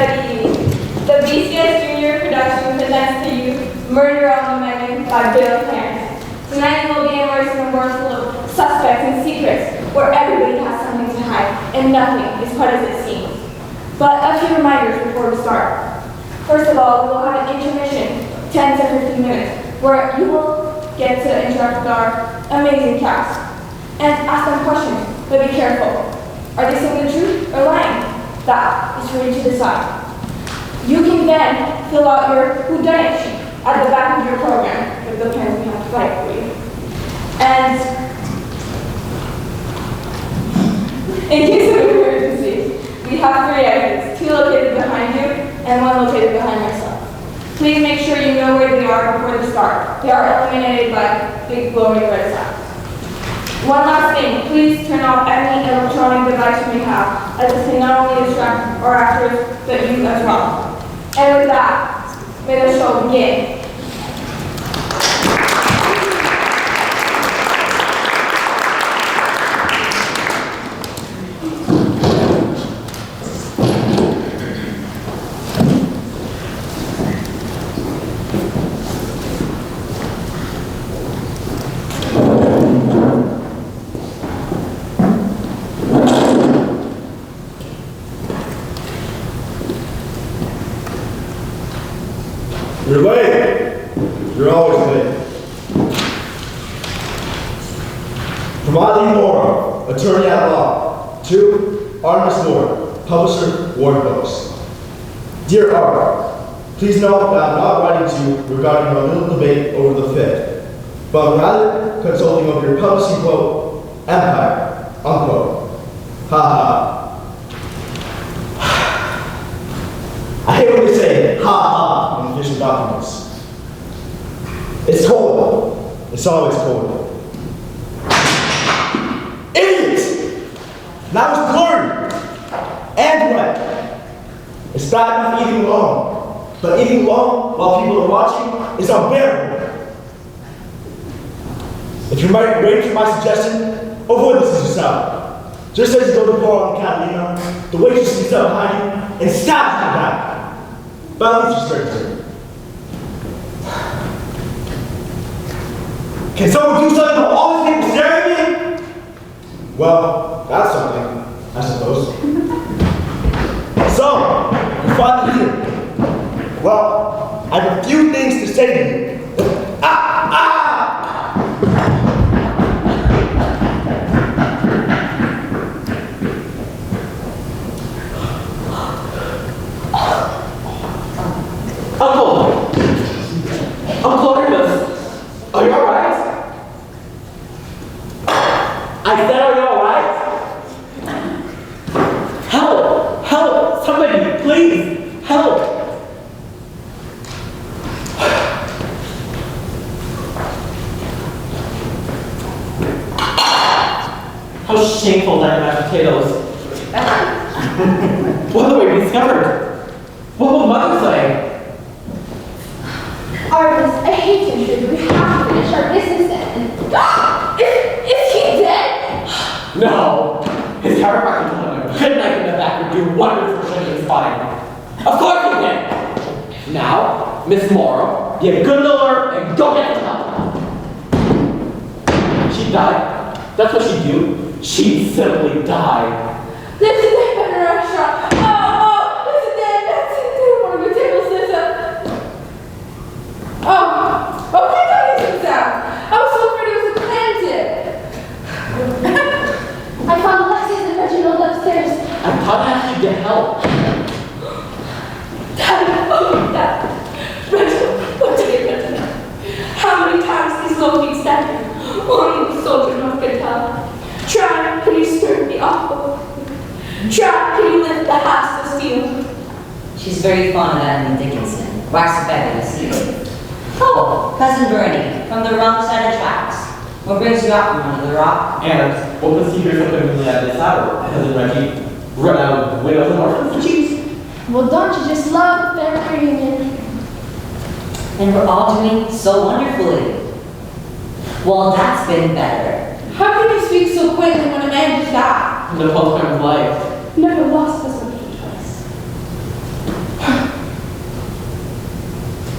good evening. The BCS Junior production presents to you Murder on the Menu by Bill Clarence. Tonight you will be immersed in a world full of suspects and secrets where everybody has something to hide and nothing is quite as it seems. But a few reminders before we start. First of all, we will have an intermission, 10 to 15 minutes, where you will get to interact with our amazing cast and ask them questions, but be careful. Are they saying the truth or lying? That is for you to decide. You can then fill out your whodunnit sheet at the back of your program with the pens we have to write for you. And in case of emergency, we have 3 exits, 2 located behind you and 1 located behind myself. Please make sure you know where they are before the start. They are illuminated by big glowing red signs. One last thing, please turn off any electronic device you may have, as this can not only distract our actors, but you as well. And with that, may the show begin. You're late. You're always late. From Eileen Morrow, attorney at law, to Artemis Moore, publisher, Ward Books. Dear Art, please note that I'm not writing to you regarding our little debate over the fit, but rather consulting over your publishing quote, empire, unquote. Ha ha. I hate when they say ha ha in official documents. It's cold. It's always cold. Idiots! That was blurry and wet. It's bad enough eating alone, but eating alone while people are watching is unbearable. If you're waiting for my suggestion, avoid this yourself. Just as you go to pour on Catalina, the waitress sneaks up behind you and stabs you back. But at least you're straight. Can someone do something about all these people staring at me? Well, that's something, I suppose. So, you're finally here. Well, I have a few things to say to you. Uncle Artemis, are you alright? I said, are you alright? Help! Help! Somebody, please! Help! How shameful that mashed potatoes. What have we discovered? What will Mother say? Artemis, I hate to intrude, but we have to finish our business then. Is he dead? No. His chiropractor told him a good knife in the back would do wonders for showing his spine. Of course he did. Now, Miss Morrow, get a good little herb and go get some help. She died. That's what she'd do. She'd simply die. This is a better restaurant. Oh, this is dead. That's it. One of the tables sits up. Oh, my God, it's sound. I was so afraid it was a planted. I found Alexis and Reginald upstairs. I thought I asked you to help. Dad, Reginald, what did you do? How many times these low-key standing? Only the soldier knows can tell. Try, can you stir the awful? Try, can you lift the house to steel? She's very fond of Emily Dickinson. Wax fabulous. Oh, Cousin Bernie, from the wrong side of the tracks. What brings you out from under the rock? And what was secret of him at this hour? Cousin Reggie run out of widows and orphans? Jeez. Well, don't you just love the family reunion? And we're all doing so wonderfully. Well, that's been better. How can you speak so quickly when a man just died? The postman of life. Never lost us twice.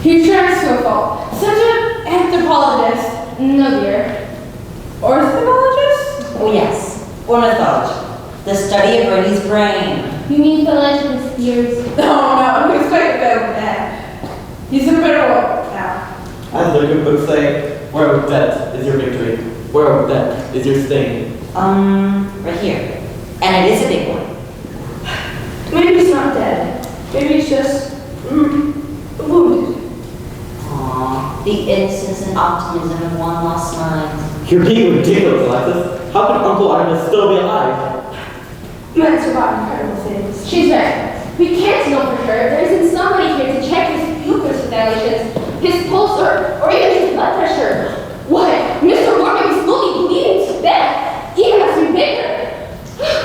He tries to a fault. Such an anthropologist. No, dear. Ornithologist? Oh yes, ornithology. The study of Bernie's brain. You mean philologist ears? No, he's quite a bit of that. He's a bit of now. As the good books say, where with debt is your victory, where with debt is your stain. Right here. And it is a big one. Maybe he's not dead. Maybe he's just wounded. Aww, the innocence and optimism of one lost mind. You're being ridiculous, Alexis. How could Uncle Artemis still be alive? Men survive incredible things. She's right. We can't know for sure. There isn't somebody here to check his glucose dilations, his pulse, or even his blood pressure. Why, Mr. Morgan is slowly bleeding to death, even as we bigger.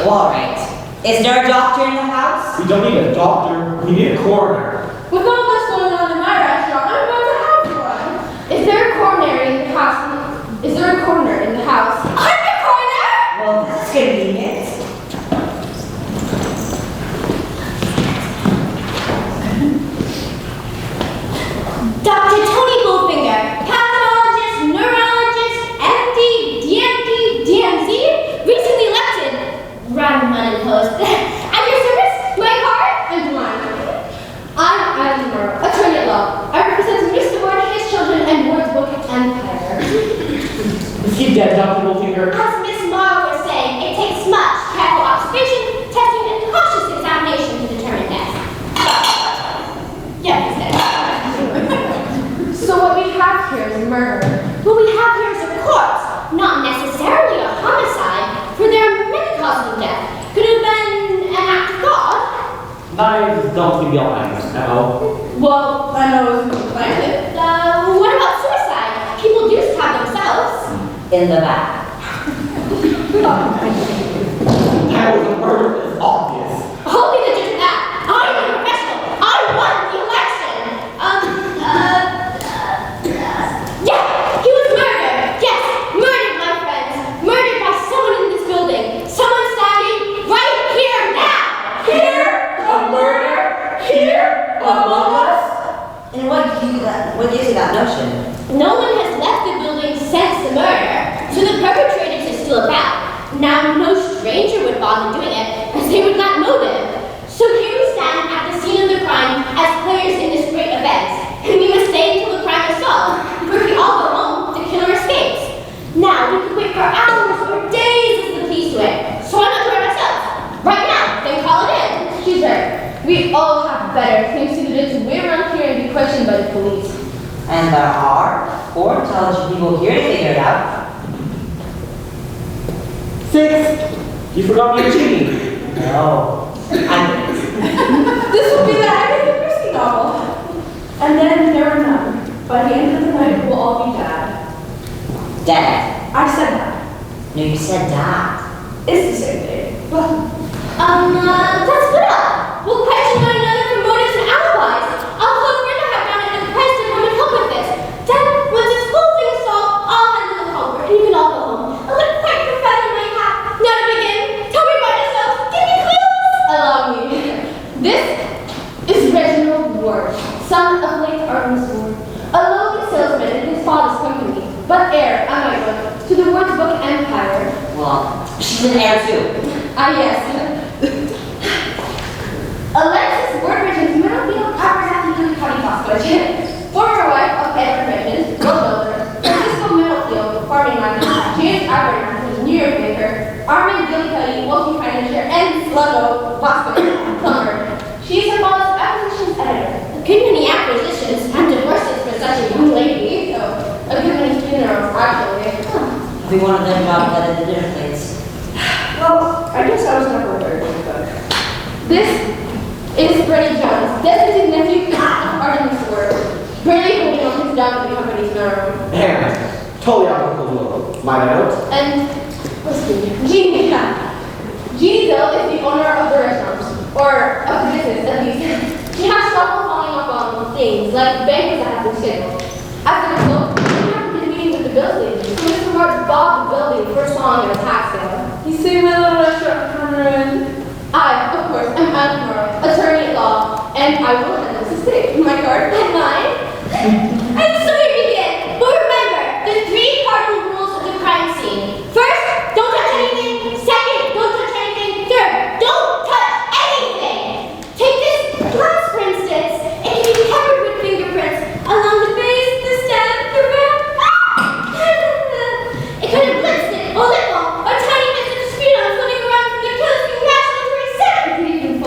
Well, alright. Is there a doctor in the house? We don't need a doctor, we need a coroner. With all this going on in my restaurant, I'm about to have one. Is there a coroner in the house? Is there a coroner in the house? I'm the coroner! Well, that's convenient. Dr. Tony Bullfinger, pathologist, neurologist, MD, DMD, DMZ, recently elected. Random unimposed. At your service, my card? And mine. I'm Alan Morrow, attorney at law. I represent Mr. Ward, his children, and Ward's book empire. Is he dead, Dr. Bullfinger? As Miss Morrow was saying, it takes much careful observation, testing, and cautious examination to determine death. Yeah, he's dead. So what we have here is murder. What we have here is a corpse, not necessarily a homicide, for there are many causes of death. Could have been an act of God. Knives don't seem to be alive, no. Well, I know it's been planted. What about suicide? People do stab themselves. In the back. That was a murder, it's obvious. Hold me the judge of that. I'm a professional. I won the election. Yeah, he was murdered. Yes, murdered, my friends. Murdered by someone in this building. Someone standing right here now. Here, a murder, here, among us. And what gives you that notion? No one has left the building since the murder, so the perpetrators are still about. Now, no stranger would bother doing it, as they would not motive. So here we stand at the scene of the crime as players in this great event, and we must stay until the crime is solved. For if we all go home, the killer escapes. Now, we could wait for hours or days as the police do it, so why not do it ourselves? Right now, then call it in. She's right. We all have better things to do than to wait around here and be questioned by the police. And there are 4 intelligent people here to figure it out. 6. You forgot your genie. No. This will be the Agatha Christie novel. And then there are none. By the end of the night, we'll all be dead. Dead. I said that. No, you said that. It's the same thing. But Let's split up. We'll question one another for motives and alibis. I'll call Brenda down at the press to come and help with this. Then, once this whole thing is solved, I'll handle the culprit, and you can all go home. I'll look quite the feather in my hat. Now to begin, tell me about yourself. Give me clues. allow me. This is Reginald Ward, son of late Artemis Ward, a lowly salesman in his father's company, but heir, I might look, to the Ward's book empire. Well, she's an heir too. Ah, yes. Alexis Ward-Richards may not be a representative county hospital. Former wife of Edward Richards, road builder, Francisco Middlefield, farming manager, James Aberrant, New York baker, Armin Gillicuddy, wealthy financier, and Sluggo, Boston, plumber. She is her father's acquisitions editor. Good many acquisitions and divorces for such a young lady. So, a good many funerals, actually. We wanted them job that at the dinner plates. Well, I guess I was never a very good cook. This is Brady Jones, deputy nephew of Artemis Ward. Brady holding on his job at the company's mailroom. And totally out of the blue. My note. And what's Jeannie? Jeannie, yeah. Jeannie Bill is the owner of the restaurant, or of the business at least. She has trouble following up on things like bankers that have been scheduled. As a result, she hasn't been meeting with the bills lately, so Mr. Ward bought the building for a song at a tax sale. You see my little restaurant coming. I, of course, am Alan Morrow, attorney at law, and I will handle this estate. My card and mine. And so we begin. But remember, the 3 cardinal rules of the crime scene. First, don't touch anything. Second, don't touch anything. Third, don't touch anything. Take this glass, for instance. It can be covered with fingerprints along the base, the stem, the rim. It could have blistered, a little, a tiny bit of sputum floating around from the killer's congratulatory ceremony.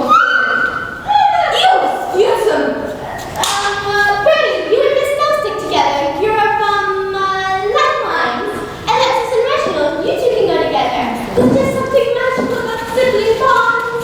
Ew, sputum. Bernie, you and Miss Snow stick together. You're from, Lifelines. And Alexis and Reginald, you two can go together. There's just something magical about sibling bonds.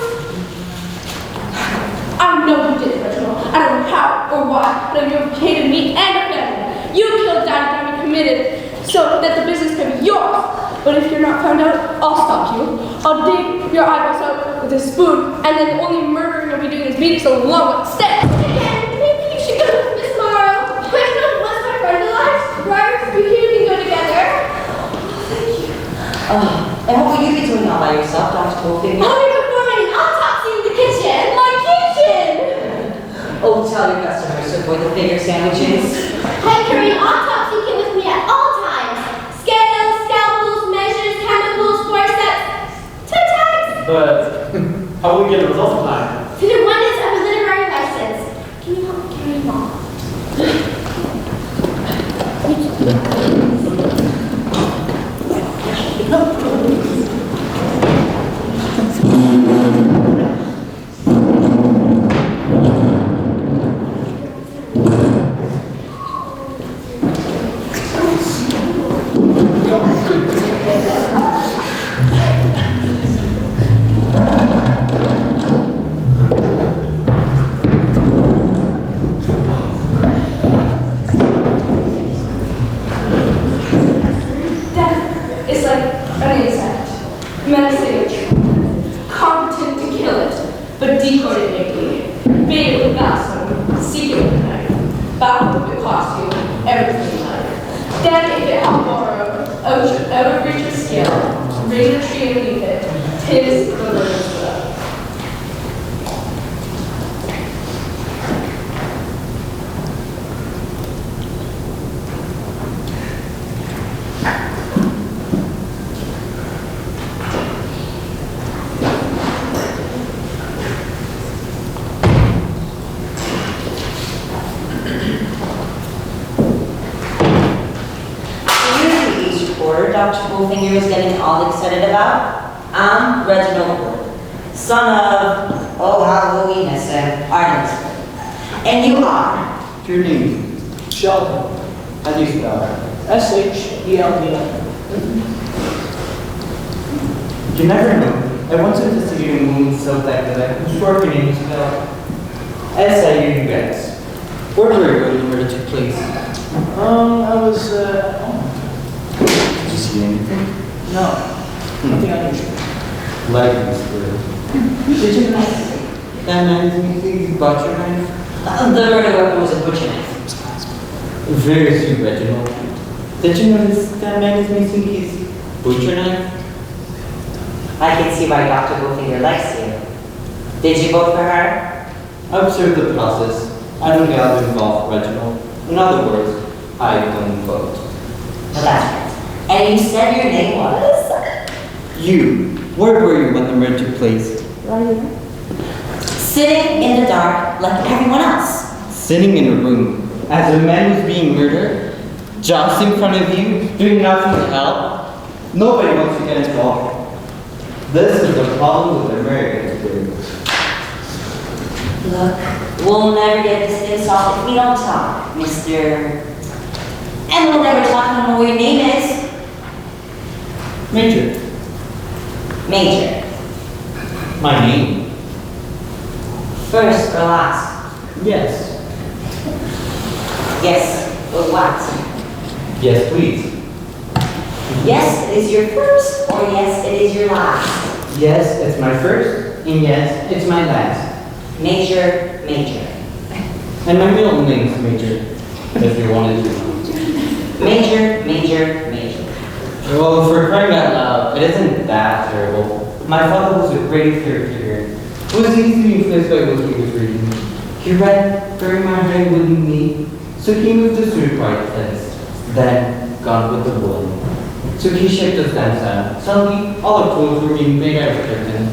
I know you did it, Reginald. I don't know how or why, but you hated me and our family. You killed Daddy and me committed so that the business can be yours. But if you're not found out, I'll stop you. I'll dig your eyeballs out with a spoon, and then the only murdering you'll be doing is beating so long with sticks. Again, maybe you should go with Miss Morrow. Reginald was my friend alive. Right? We can go together. Thank you. And what will you be doing all by yourself, Dr. Goldfinger? I'll be performing an autopsy in the kitchen. My kitchen! Oh, tell your customers to avoid the finger sandwiches. I carry an autopsy kit with me at all times. Scales, scalpels, measures, chemicals, forceps, tags. But how will we get the results of that? To the wonders of a literary license. Can you help me carry them all? It's like an insect, menacing, competent to kill it, but decoded quickly, baited with Vaseline, secret with a knife, baffled with costume, everything in life. Then if it had borrowed, out of reach of skill, ring the tree and leave it, 'tis the Lord's will. Dr. Bullfinger is getting all excited about. I'm Reginald Wood, son of, oh, how will we miss him, Artemis Wood. And you are? Your name? Sheldon. How do you spell it? S-H-E-L-D-N. You never know. I once investigated a movie so that I could swear your name is spelled S-I-U-X. Where were you when the murder took place? I was, Did you see anything? no. Nothing unusual. Like this girl. Did you know that man is missing his butcher knife? The murder weapon was a butcher knife. Very sweet, Reginald. Did you notice that man is missing his butcher knife? I can see why Dr. Bullfinger likes you. Did you vote for her? Observe the process. I don't get involved, Reginald. In other words, I don't vote. Well, that's right. And you said your name was? You, where were you when the murder took place? Right here. Sitting in the dark like everyone else. Sitting in a room as a man was being murdered, just in front of you, doing nothing to help. Nobody wants to get involved. This is the problem with Americans. Look, we'll never get this thing solved if we don't talk, Mr. And we'll never talk no more what your name is. Major. Major. My name? First or last? Yes. Yes, or what? Yes, please. Yes, it is your first, or yes, it is your last. Yes, it's my first, and yes, it's my last. Major, Major. And my middle name is Major, if you wanted to know. Major, Major, Major. Well, for crying out loud, it isn't that terrible. My father was a great character. He was easily influenced by what he was reading. He read very much like what me, So he moved us to a quiet place, then gone with the wind. So he shipped us downtown. Suddenly, all our clothes were being made out of curtain.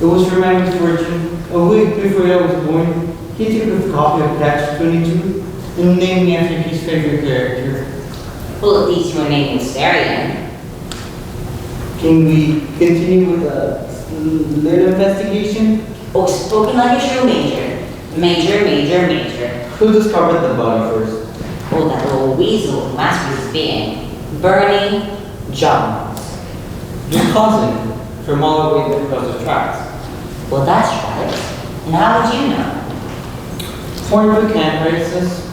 It was for my misfortune. A week before I was born, he took a copy of Catch 22 and named me after his favorite character. Well, at least you were named Mysterian. Can we continue with the little investigation? Oh, spoken like a true major. Major. Who discovered the body first? Oh, that little weasel who asked his being. Bernie Jones. Your cousin, from all the way across the tracks. Well, that's right. And how would you know? Foreign book camp races,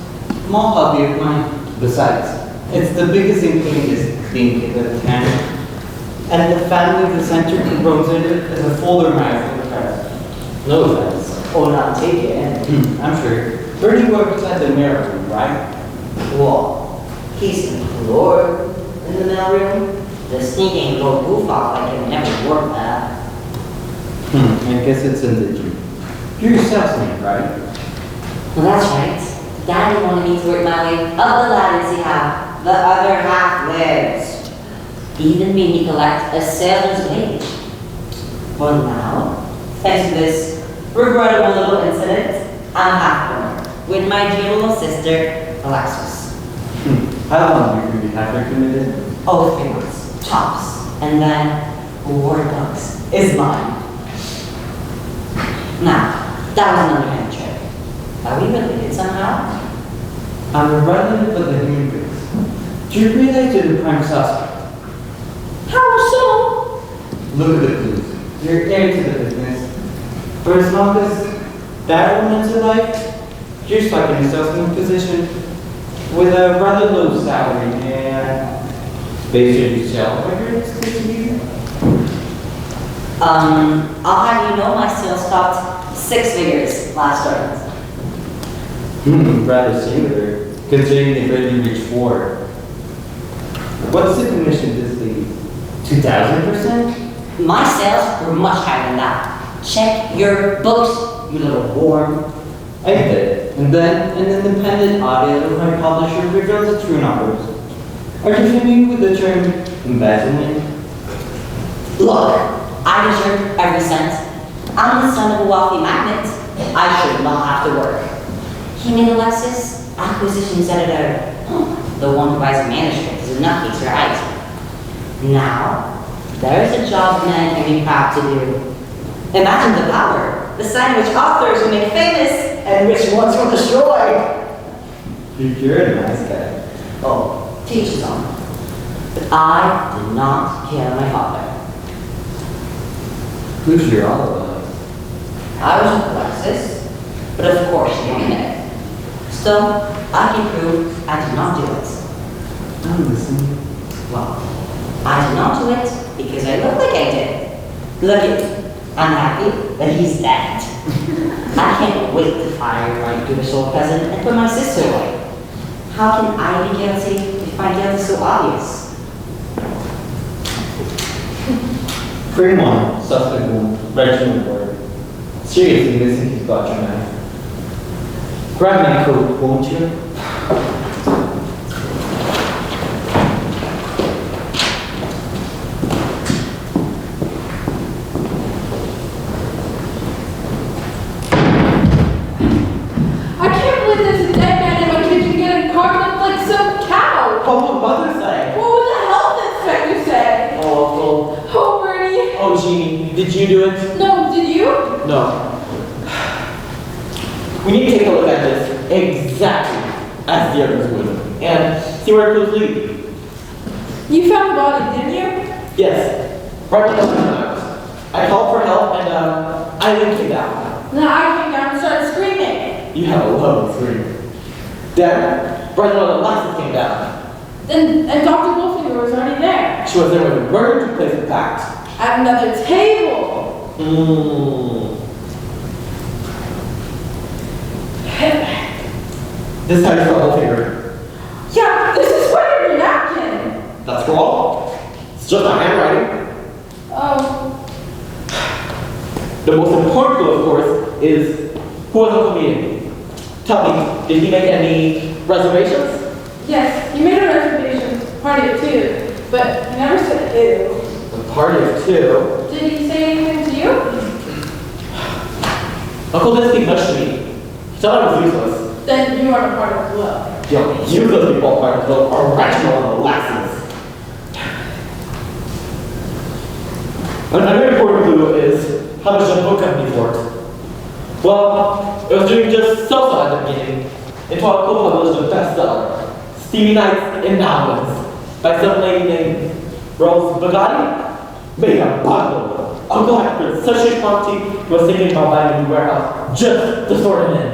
small hobby of mine. Besides, it's the biggest including this thing in the town. And the family of the center grows in it as a folder knife for the press. No offense. Oh, not take it. I'm sure. Bernie works at the mail room, right? Well, he's employed in the mailroom. The sneaking little goof off like it never worked that. I guess it's in the dream. You're a salesman, right? Well, that's right. Daddy wanted me to work my way up the ladder and see how the other half lives. He even made me collect a sailor's wage. Well, now, thanks to this regrettable little incident, I'm half born with my dear little sister, Alexis. How long do you have her committed? Oh, 3 months, tops. And then, war dogs is mine. Now, that was an underhand trick. Are we related somehow? I'm a relative of the human race. Do you relate to the prime suspect? How so? Look at the clues. You're heir to the business. For as long as that woman's alive, you're stuck in a salesman position with a rather low salary and basically sell records this year. I'll have you know my sales topped 6 figures last start. Rather singular, considering they barely reached 4. What's the commission this league? 2,000%? My sales were much higher than that. Check your books, you little worm. I did. And then an independent audit of my publisher revealed the true numbers. Are you familiar with the term embezzlement? Look, I deserve every cent. I'm the son of a wealthy magnate. I should not have to work. He made Alexis acquisitions editor. The one who buys manuscripts is a nutcase, right? Now, there's a job men can be proud to do. Imagine the power, the sign which authors will make famous and which ones will destroy. You're a nice guy. Oh, teach his own. But I did not kill my father. Who's your alibi? I was with Alexis, but of course she didn't know. Still, I can prove I did not do it. I'm listening. Well, I did not do it because I look like I did. Look at me. I'm happy that he's dead. I can't wait to fire my Jewish old cousin and put my sister away. How can I be guilty if my guilt is so obvious? Frame 1, suspect 1, Reginald Ward. Seriously missing his gotcha knife. Grab my coat, won't you? I can't believe there's a dead man in my kitchen getting carved up like some cow. What would mother say? What would the health inspector say? Oh, Oh, Bernie. oh, Jeannie, did you do it? No, did you? No. We need to take a look at this exactly as the others would, and see where it clues lead. You found the body, didn't you? Yes, right when I called for help, and I then came down. Then I came down and started screaming. You have a lovely scream. Then, right when Alexis came down, And Dr. Wolfinger was already there. she was there when the murder took place in fact. At another table. This time you got a finger. Yeah, this is part of your napkin. That's wrong. It's just my handwriting. Oh, The most important clue, of course, is who was Uncle meeting. Tell me, did he make any Reservations? Yes, you made a reservation. Party of two. But you never said ew. A party of two? Did he say anything to you? Uncle didn't speak much to me. He thought I was useless. Then you are a part of the club. The only useless people part of the club are Reginald and Alexis. Another important clue is how much the book company's worth. Well, it was doing just so-so at the beginning. Until Uncle published a bestseller, Steamy Nights in Nowlands, by some lady named Rose Bugatti. Made a bundle. Uncle had such a quantity, he was thinking about buying a new warehouse just to store them in.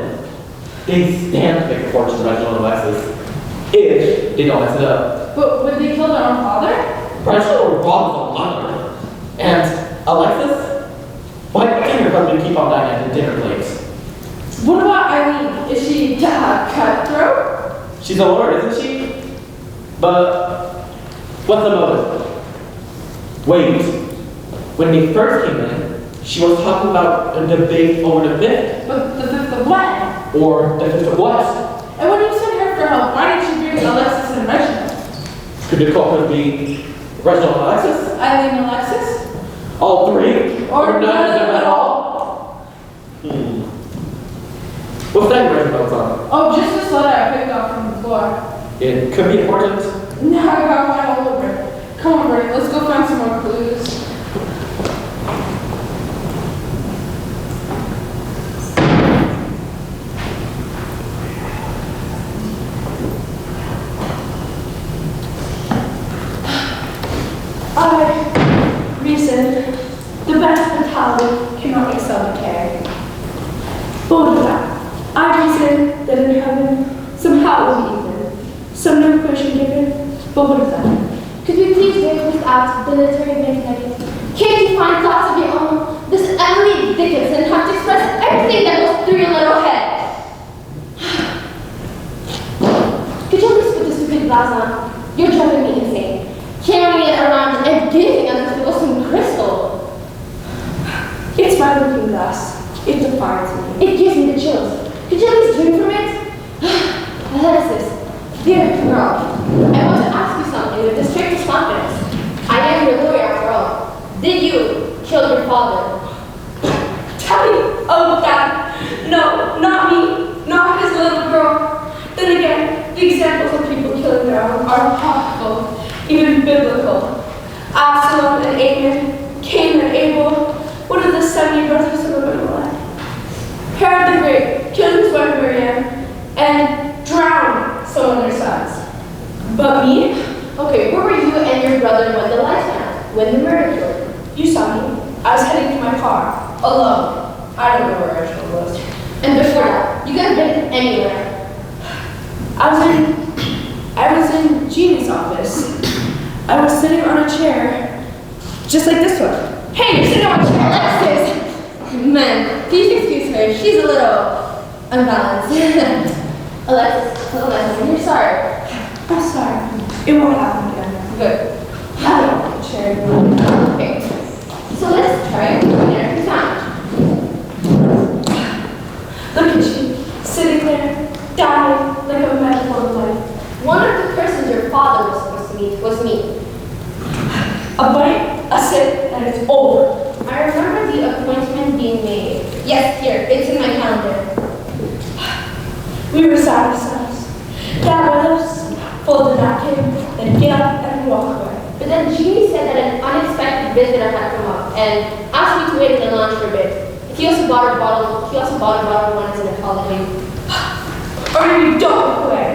They stand to make a fortune, Reginald and Alexis, if they don't mess it up. But would they kill their own father? Reginald robbed the mother. And Alexis? Why can your husband keep on dying at the dinner plates? What about Eileen? Is she cutthroat? She's a lord, isn't she? But what's the motive? Wait. When they first came in, she was talking about a debate over the fifth. But the fifth of what? Or the fifth of what? And when you sent her for help, why didn't you bring Alexis and Reginald? Could the culprit be Reginald and Alexis? Eileen and Alexis? All three? Or none of them at all? What's that Reginald's on? Oh, just this letter I picked up from the floor. It could be important. No, I got mine all over it. Come on, Bertie, let's go find some more clues. Reason, the best mentality cannot excel in care. Buddha, I reason that in heaven, somehow will be even, some new question given, Buddha. Could we please break without the literary magnet? Can't you find thoughts of your own? This Emily Dickinson has to express everything that goes through your little head. Could you at least put this stupid glass on? You're driving me insane. Carrying it around and gazing at this with some crystal. It's my looking glass. It defines me. It gives me the chills. Could you at least drink from it? Alexis, dear girl, I want to ask you something with the strictest confidence. I am your lawyer after all. Did you kill your father? Tell me, oh Dad, no, not me, not his little girl. Then again, the examples of people killing their own are powerful, even biblical. Absalom and Ammon, Cain and Abel, what are the 70 brothers of Abimelech? Herod the Great killed his wife Miriam and drowned some of their sons. But me? Okay, where were you and your brother when the lights went out? When the murder occurred? You saw me. I was heading to my car, alone. I don't know where Reginald was. And before that, you could have been anywhere. I was in Jeannie's office. I was sitting on a chair, just like this one. Hey, you're sitting on a chair, Alexis! Man, please excuse her. She's a little unbalanced. Alexis, you're sorry. I'm sorry. It won't happen again. Good. I don't want a chair anymore. Okay. So let's try dinner sound. Look at you, sitting there, dying like a metaphor of life. One of the persons your father was supposed to meet was me. A bite, a sip, and it's over. I remember the appointment being made. Yes, here, it's in my calendar. We were sad ourselves. Dad with us, fold the napkin, then get up and walk away. But then Jeannie said that an unexpected visitor had come up and asked me to wait in the lounge for a bit. He also bought a bottle of wine as an apology. Or you don't walk away.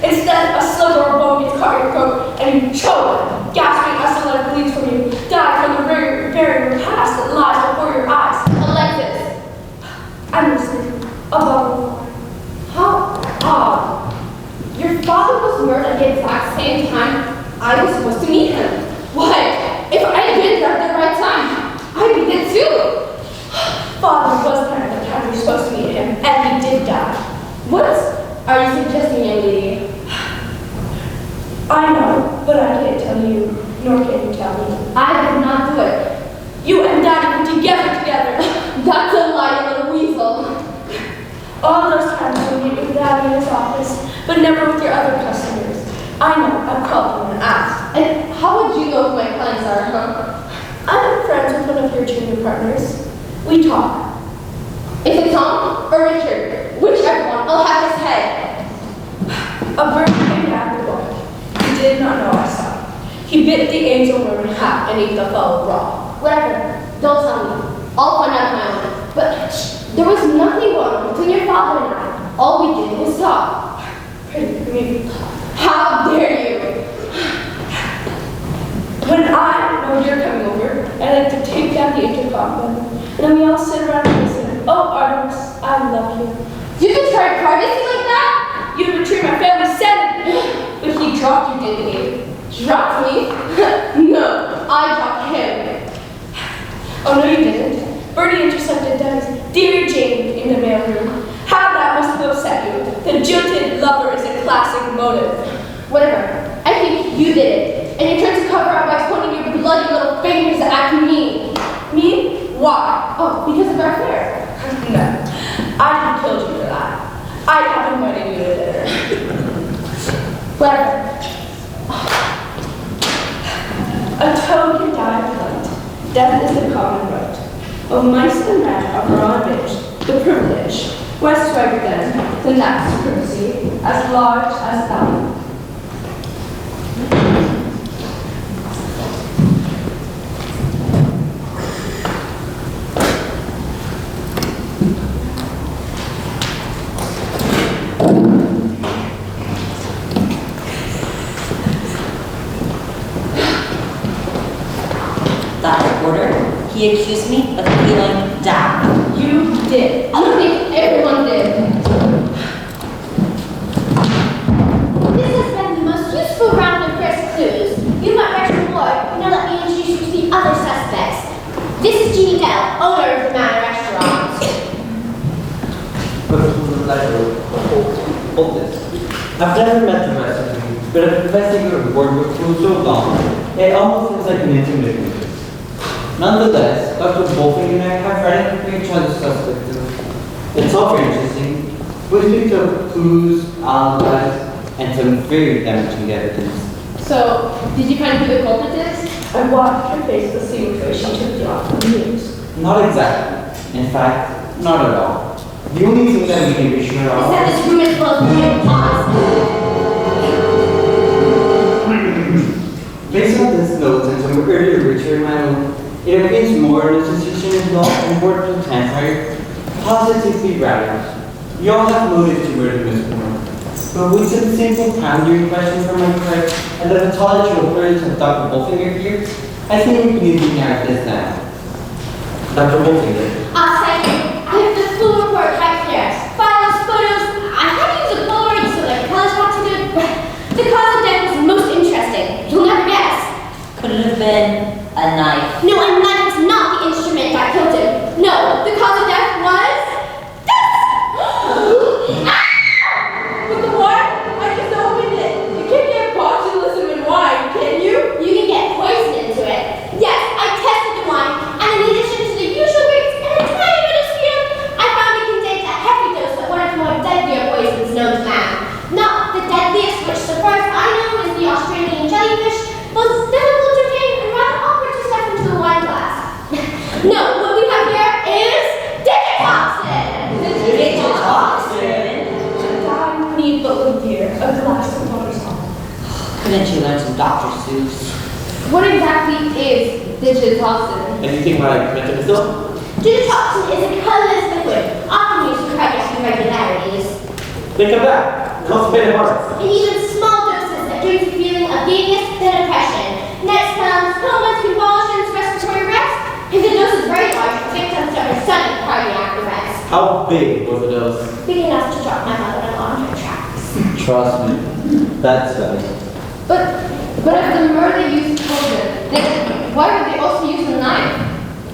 Instead, a sliver of bone gets caught in your throat and you choke, gasping as the blood bleeds from you, die from the very repast that lies before your eyes. Alexis, I'm listening. Above the floor. how odd. Your father was murdered at the exact same time I was supposed to meet him. What? If I had been there at the right time, I'd be dead too. Father was there at the time you're supposed to meet him, and he did die. What are you suggesting, young lady? I know, but I can't tell you, nor can you tell me. I did not do it. You and Daddy were together. That's a lie, you little weasel. All All those times when you meet Daddy in his office, but never with your other customers. I know, I've called him and asked. And how would you know who my clients are, huh? I'm friends with one of your junior partners. We talk. Is it Tom or Richard? Whichever one, I'll have his head. A bird came after one. He did not know I saw. He bit the angel worm in half and ate the fellow raw. Whatever, don't tell me. I'll find out my own. But there was nothing wrong between your father and I. All we did was talk. Pretty maybe. How dare you? When I know you're coming over, I like to take down the intercom button, and then we all sit around and listen. Oh, Artemis, I love you. You betray privacy like that? You betrayed my family sanity. But he dropped you, didn't he? Dropped me? No, I dropped him. Oh, no, you didn't. Bertie intercepted Dennis, Dear Jane, in the mailroom. How that must have upset you. The jilted lover is a classic motive. Whatever. I think you did it. And you tried to cover up by pointing your bloody little fingers at me. Me? Why? Oh, because of our affair. No. I'd have killed you for that. I'd have invited you to dinner. Whatever. A toad can die of light. Death is the common right. Of mice and men of raw age, the privilege. West swagger then that supremacy, as large as thou. That reporter, he accused me of feeling down. You did. I don't think everyone did. This has been the most useful round of first clues. You might mention more. Now let me introduce you to the other suspects. This is Jeannie Bell, owner of the Manor Restaurant. Hold this. I've never met the rest of you, but I've investigated work with for so long, it almost feels like an intimate meeting. Nonetheless, Dr. Wolfing and I have read for each other's suspects. It's all very interesting. We picked up clues, alibis, and some very damaging evidence. So, did you find who the culprit is? I watched her face the same way she took the off the news. Not exactly. In fact, not at all. The only thing that we can be sure Is of that this room is full of weird plots? based on this notes and some earlier research in my own, it appears more an association is not important temporary, positively radical. We all have motives to murder Miss Moore. But we took the simple time during questions from my correct and the pathology reports of Dr. Wolfinger here, I think we need to narrow this down. Dr. Wolfinger. I'll say, I have the full report right here. Files, photos. I had to use a Polaroid so that college got to good. The cause of death was most interesting. You'll never guess. Could it have been a knife? No, a knife was not the instrument that killed him. No, the cause of death was this. But the wine? I just opened it. You can't get botulism in wine, can you? You can get poison into it. Yes, I tested the wine, and in addition to the usual rates and a tiny bit of sputum, I found it contained a heavy dose of one of the more deadlier poisons known to man. Not the deadliest, which so far as I know is the Australian jellyfish, both difficult to obtain and rather awkward to step into the wine glass. No, what we have here is digitoxin! I need but little dear, a glass of water's all. Couldn't you learn some Dr. Seuss? What exactly is digitoxin? Anything like metronidazole? Digitoxin is a colorless liquid, often used for cardiac irregularities. Think of that. Constipated hearts. In even small doses that brings a feeling of giddiness and depression. Next comes comas, convulsions, respiratory arrest. If the dose is very large, victims suffer sudden cardiac arrest. How big was the dose? Big enough to drop my mother-in-law in her tracks. Trust me, that's funny. But if the murder used poison, then why would they also use a knife?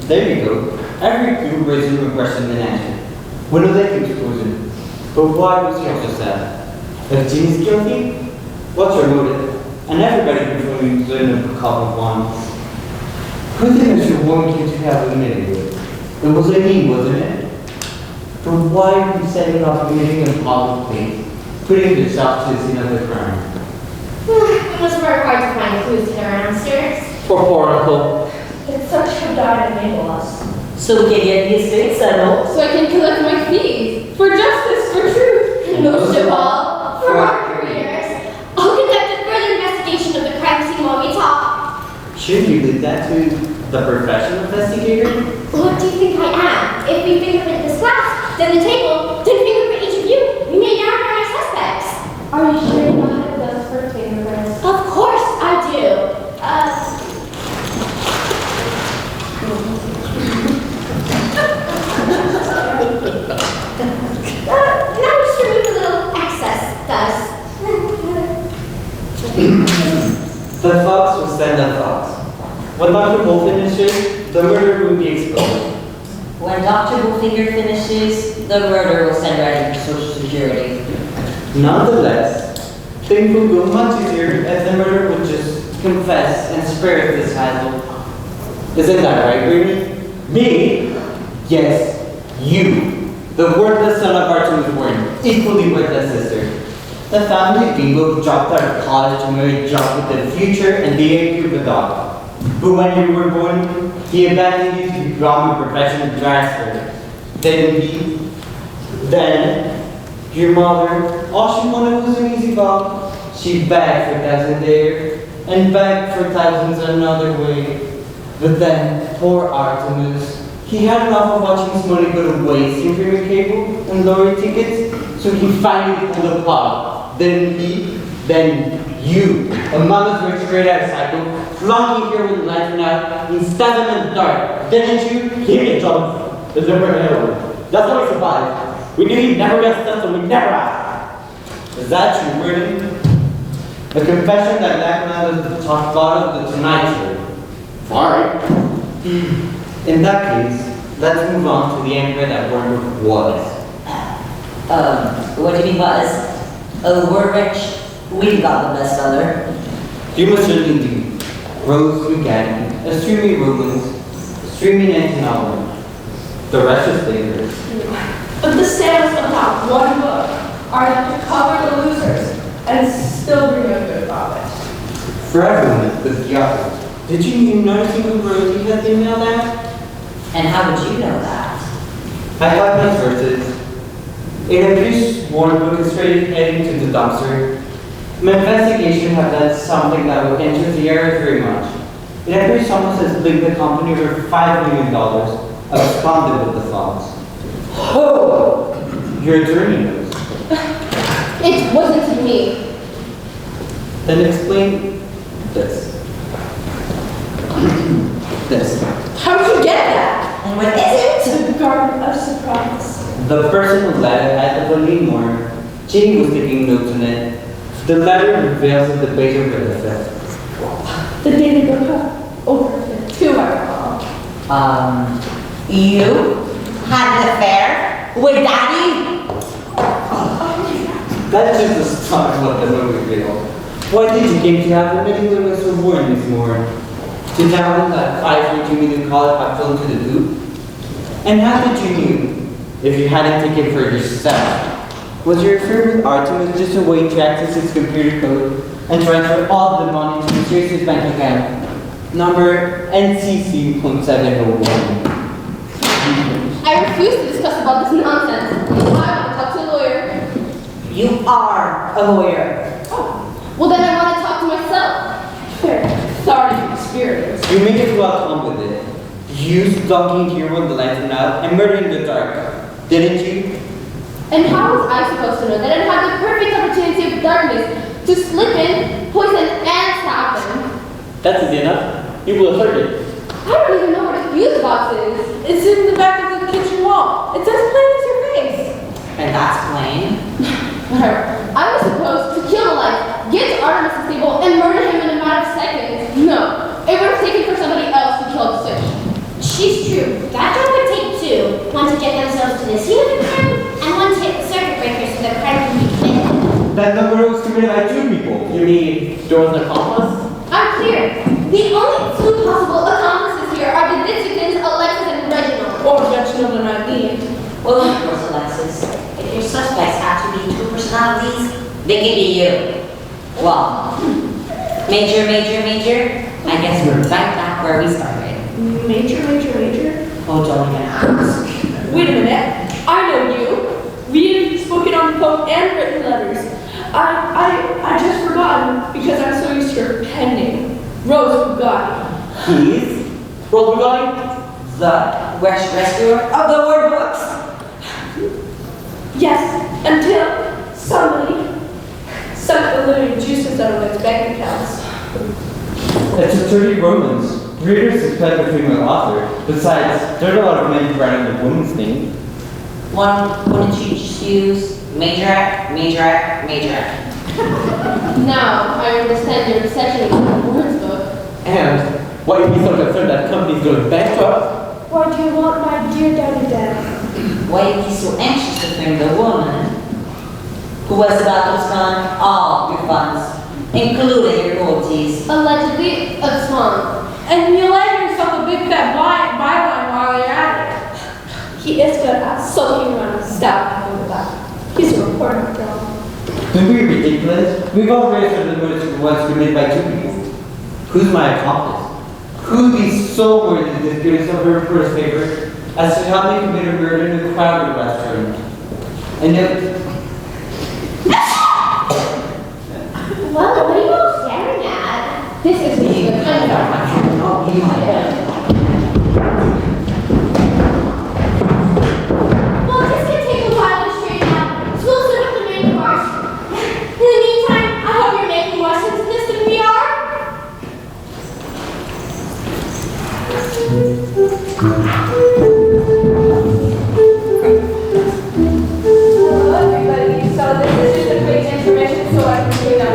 There you go. Every clue raises more question than answer. We know they can poison, but why was he also sad? If Jean's guilty, what's her motive? And everybody before me learned a couple of ones. Who did Mr. Warren came to have eliminated with? It was Eileen, wasn't it? But why are you setting off meeting in public place, putting yourself to the scene of the crime? It must work hard to find clues to the monsters. For poor uncle. It's such a die to enable us. So we can get the estate settled. So I can collect my fees. For justice, for truth. And most of all, for our careers. I'll conduct a further investigation of the crime scene while we talk. Shouldn't you leave that to the professional investigator? What do you think I am? If we fingerprint this glass, then the table, then fingerprint each of you, we may narrow down our suspects. Are you sure you know how to do this for fingerprints? Of course I do. Now just remove a little excess dust. The fox will send the fox. When Dr. Bull finishes, the murder will be exposed. When Dr. Bullfinger finishes, the murder will send right into Social Security. Nonetheless, things will go much easier if the murderer would just confess and spare this hassle. Isn't that right, Brady? Me? Yes, you. The worthless son of Artemis Warren, equally worthless sister. The family Bingo dropped out of college to marry Jock with the future and the age of a dog. But when you were born, he abandoned you to become a professional draftsman. Then, your mother, all she wanted was an easy buck. She begged for thousands there, and begged for thousands another way. But then, poor Artemis, he had enough of watching his money go to waste in premium cable and lottery tickets, so he finally pulled the plug. Then you, a mama's rich straight out of cycle, flung you here with the lantern out and stabbed him in the dark. Didn't you? Give me a job. There's no bringing it. That's how we survived. We knew you'd never get stuff, so we never asked. Is that true, Bertie? The confession that Blackman was the top bottom of the Tonight Show. Alright. In that case, let's move on to the emperor that Warren was. What do you mean was? Oh, we're rich. We got the bestseller. You must certainly do. Rose Bugatti, a streaming Romans, streaming anti-novel. The rest is flavors. But the sales of that one book are enough to cover the losers and still bring a good profit. For everyone, but the other. Did you notice who Rosie had been mailed out? And how would you know that? I have my sources. It appears Warren book is heading to the dumpster. My investigation has led to something that will interfere very much. It appears someone has linked the company over $5 million, absconded with the funds. Oh! Your attorney knows. It wasn't me. Then explain this. This. How did you get that? And what is it? The garden of surprise. The person who letter had the volume more. Jane was taking notes on it. The letter reveals the debate over the fifth. The day they broke up. Over 2 hours. You had an affair with Daddy? That's just the start of what the movie revealed. Why did you came to have a meeting with Mr. Warren this morning? To tell him that 5.2 million college had flown to the loop? And how did you know, if you hadn't taken for yourself? Was your affair with Artemis just a way to access his computer code and transfer all the money to Mr. bank account? Number NCC.701. I refuse to discuss about this nonsense. I want to talk to a lawyer. You are a lawyer. Oh, well then I want to talk to myself. Fair. Sorry, experience. You made it well come with it. You stalking here with the lights went out and murder in the dark, didn't you? And how was I supposed to know that I'd have the perfect opportunity of darkness to slip in, poison, and stab them? That's easy enough. You will have heard it. I don't even know where the fuse box is. It's in the back of the kitchen wall. It's as plain as your face. And that's plain. Whatever. I was supposed to kill the life, get to Artemis' table, and murder him in a matter of seconds. No, it would have taken for somebody else to kill the switch. She's true. That job would take two. One to get themselves to the scene of the crime, and one to hit the circuit breaker so the crime can be committed. That number was committed by 2 people. You mean Dora's an accomplice? I'm clear. The only 2 possible accomplices here are the Dixitons, Alexis, and Reginald. Or Reginald and Eileen. Well, of course, personalities, they can be you. Well, major, I guess we're right back where we started. Major? Oh, don't even ask. Wait a minute. I know you. We've spoken on the phone and written letters. I just forgotten because I'm so used to your pen name. Rose Bugatti. He's Rose Bugatti. The rescuer of the word books. Yes, until somebody sucked the living juices out of its bank accounts. It's a 30 Romans. Readers expect a female author. Besides, there are a lot of men writing the woman's name. Wouldn't you just use major act? Now, I understand your obsession with the words book. And why are you so concerned that company's going bankrupt? Why do you want my dear daddy dead? Why are you so anxious to frame the woman who was about to spend all your funds, including your royalties? Allegedly, a swan. And you let yourself a big fat byline while you're at it. He is good at sulking around and stabbing over that. He's a reporter after all. Don't be ridiculous. We've all raised the murders once committed by 2 people. Who's my accomplice? Who'd be so worthy to disappear some of her reporter's paper as to help me commit a murder in a crowded restaurant? And yet, Well, what are you all staring at? This is me. Well, this could take a while to straighten out, so we'll set up the main course. In the meantime, I hope you're making more sense of this than we are. Hello, everybody. So this is just a quick intermission so I can clean up.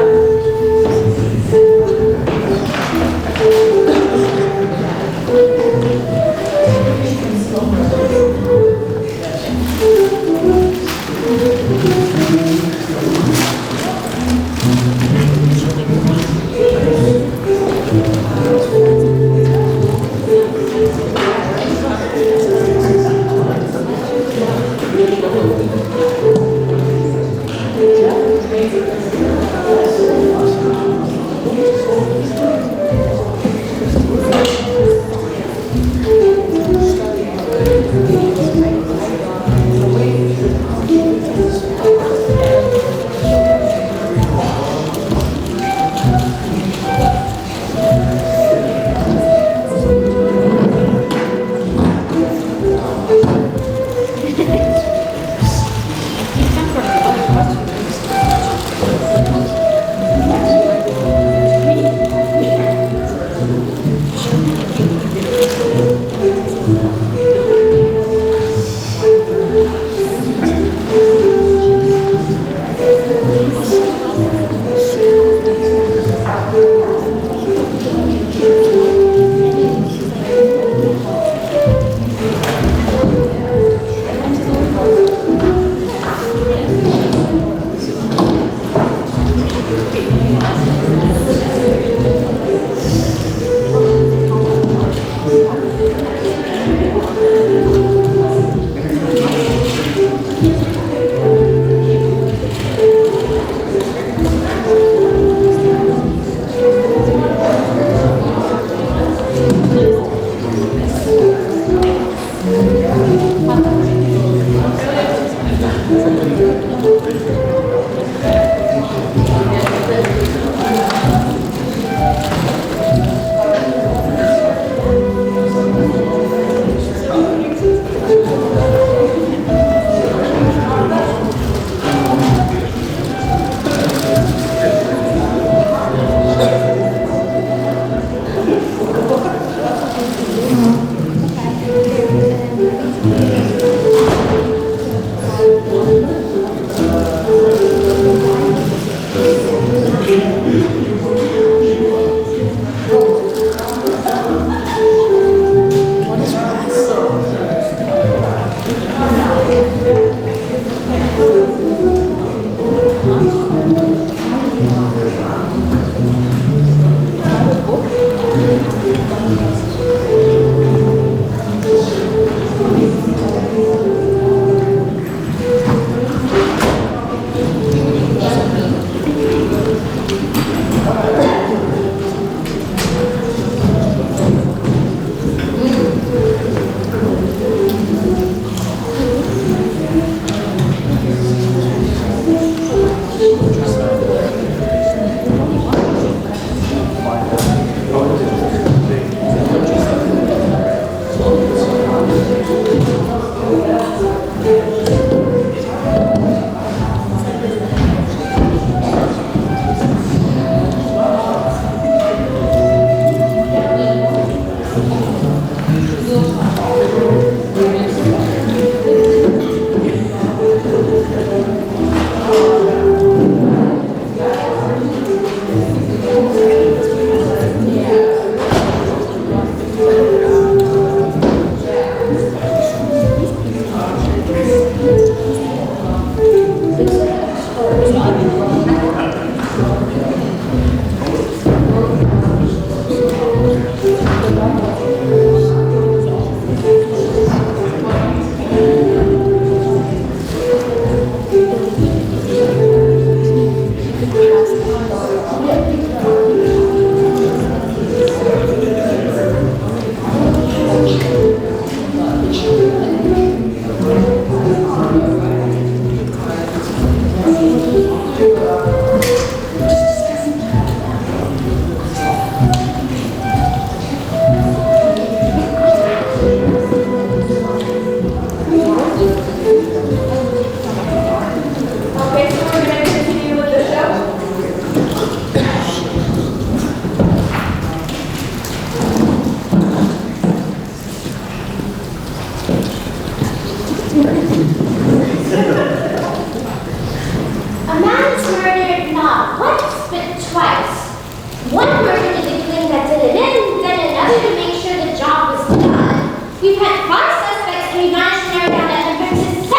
especially to make sure the job was done. We've had 5 suspects and we managed to narrow down that number to 7.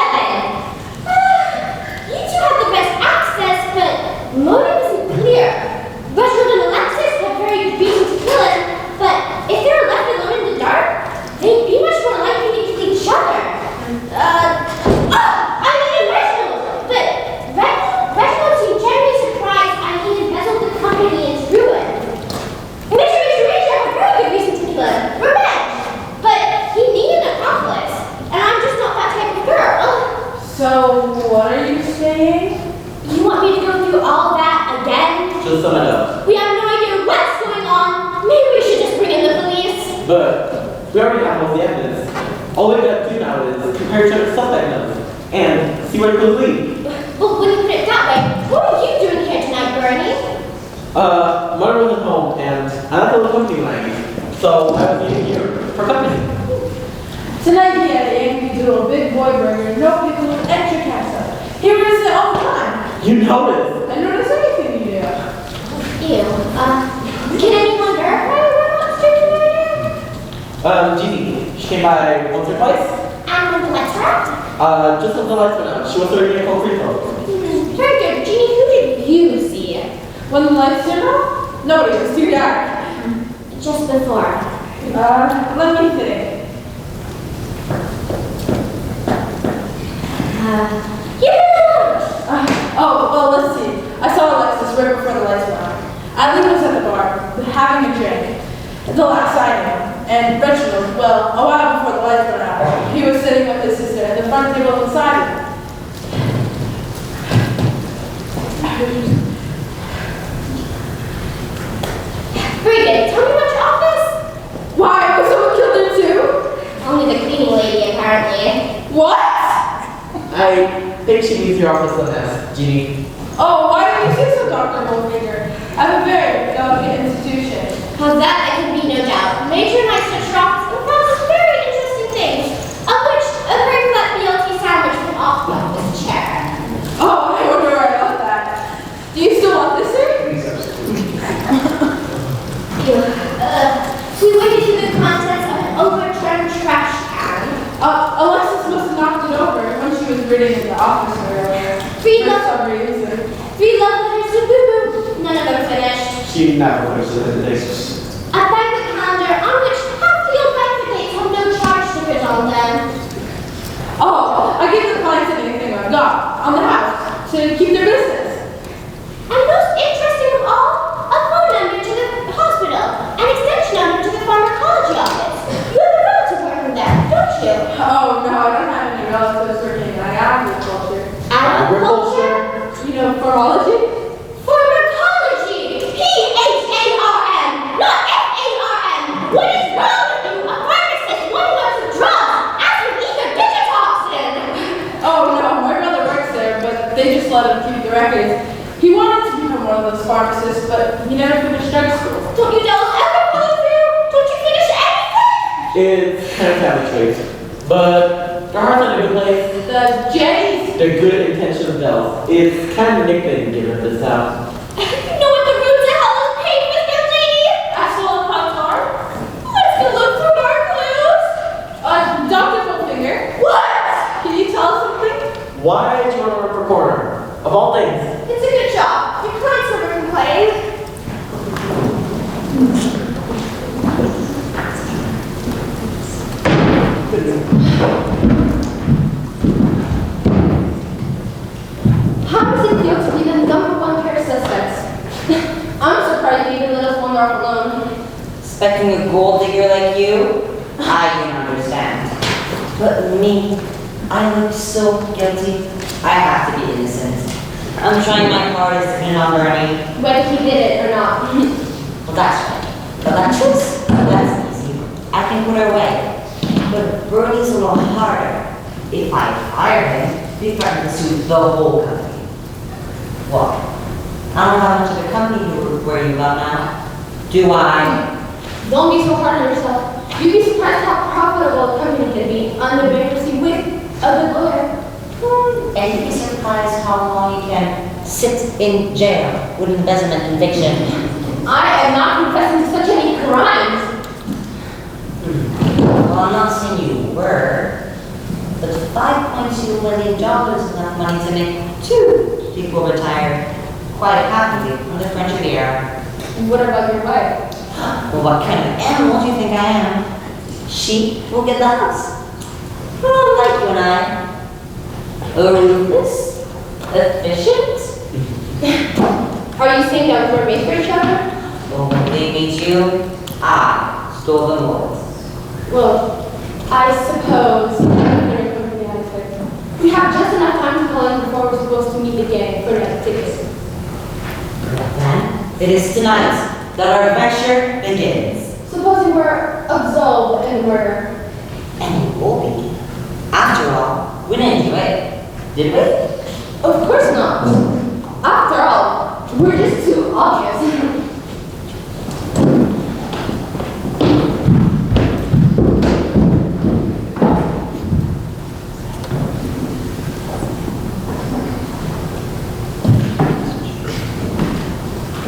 You two have the best access, but motive isn't clear. Reginald and Alexis have very good reason to kill him, but if they were left alone in the dark, they'd be much more likely to kill each other. I mean Reginald! But Reginald seemed genuinely surprised he embezzled the company into ruin. Mr. Ranger had very good reason to kill him. Revenge! But he needed an accomplice, and I'm just not that type of girl. So, what are you saying? You want me to go through all that again? Just sum it up. We have no idea what's going on. Maybe we should just bring in the police. But we already have most of the evidence. All we gotta do now is compare each other's suspect notes and see where it could lead. Well, when you put it that way, what are you doing here tonight, Bernie? Mother was at home and I left a little company tonight. So I was eating here for company. Tonight he had a Yankee Doodle Big Boy Burger, no pickle with extra ketchup. He ruins it all the time. You noticed. I notice anything you do. Ew. Can anyone verify what monster tonight? Jeannie. She came by once or twice. And when the lights were out? Just as the lights went out. She was serving me a cold free throw. Very good. Jeannie, who did you see? When the lights turned off? Nobody, it was too dark. Just before. Let me think. Well, let's see. I saw Alexis right before the lights went on. Eileen was at the bar, having a drink. The last I knew. And Reginald, well, a while before the lights went out, he was sitting with his sister at the front table beside him. Very good. Tell me about your office. Why? Was someone killed there too? Only the cleaning lady, apparently. What? I think she needs your office on this, Jeannie. Oh, why didn't you say so, Dr. Goldfinger? I have a very delicate institution. Of that there can be no doubt. Major and I searched your office and found some very interesting things, of which a very flat BLT sandwich from off the office chair. Oh, I wonder where I got that. Do you still want this, sir? We waded through the contents of an overturned trash can. Alexis must have knocked it over when she was reading in the office earlier. Free For love. some reason. 3 love letters to Boo Boo. None of them finished. She never finished the things. A banquet calendar on which half-field banquet dates have no charge stickers on them. Oh, I give the clients anything I've got on the house to keep their business. And most interesting of all, a phone number to the hospital, an extension number to the pharmacology office. You have a relative working there, don't you? Oh, no, I don't have any relatives working in agriculture. Agriculture? You know, pharmacology? Pharmacology! P-H-A-R-M, not F-A-R-M! What is wrong with you? A pharmacist, one who wants some drugs, as with ether digitoxin! Oh, no, my brother works there, but they just let him keep the records. He wanted to become one of those pharmacists, but he never finished drug school. Don't you dolls ever follow through? Don't you finish anything? It's kind of family traits. But our heart's in a good place. The J's. The good intention of Dells. It's kind of a nickname given at this town. You know what the root to hell is paved with, young lady? Asshole and hot car. Let's go look for more clues. Dr. Goldfinger. What? Can you tell us something? Why did you want to work for Corner? Of all things. It's a good job. Your clients never complain. How does it feel to be the number 1 pair of suspects? I'm surprised you even let us wander off alone. Expecting a gold digger like you? I can understand. But me, I look so guilty. I have to be innocent. I'm trying my hardest to pin it on Bernie. Whether he did it or not. Well, that's right. Alexis? That's easy. I can put her away. But Bernie's a little harder. If I fire him, we threaten to sue the whole company. What? I don't know how much of the company you're worrying about now. Do I? Don't be so hard on yourself. You'd be surprised how profitable a company can be under bankruptcy with a good lawyer. And you'd be surprised how long you can sit in jail with an embezzlement conviction. I am not confessing to such any crimes. Well, I'm not saying you were, but $5.2 million is enough money to make 2 people retire quite happily from the French Riviera. What about your wife? Well, what kind of animal do you think I am? Sheep will get the house. Well, like you and I. Ruthless, efficient. Are you saying that we're made for each other? Well, when they meet you, I stole them words. Well, I suppose they're going to be adequate. We have just enough time to call in before we're supposed to meet the gang for next tickets. Then, it is tonight that our adventure begins. Supposing we're absolved in murder. And you will be. After all, we didn't do it, did we? Of course not. After all, we're just too obvious.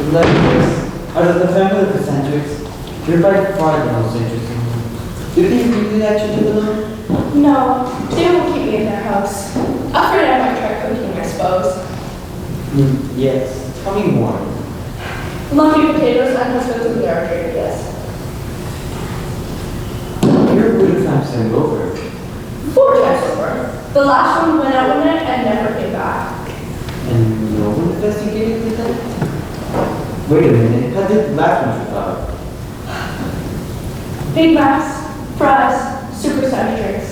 Like this, out of the family of eccentrics, you're by far the most interesting one. Do you think you could actually live alone? No, they won't keep me in their house. Afraid I might try cooking, I suppose. Yes. Tell me more. Lumpy potatoes and husbands in the arcade, yes. You're a good time sent over. 4 times over. The last one went out one night and never came back. And no one investigated that? Wait a minute, how did the last one survive? Big Macs, fries, super size drinks.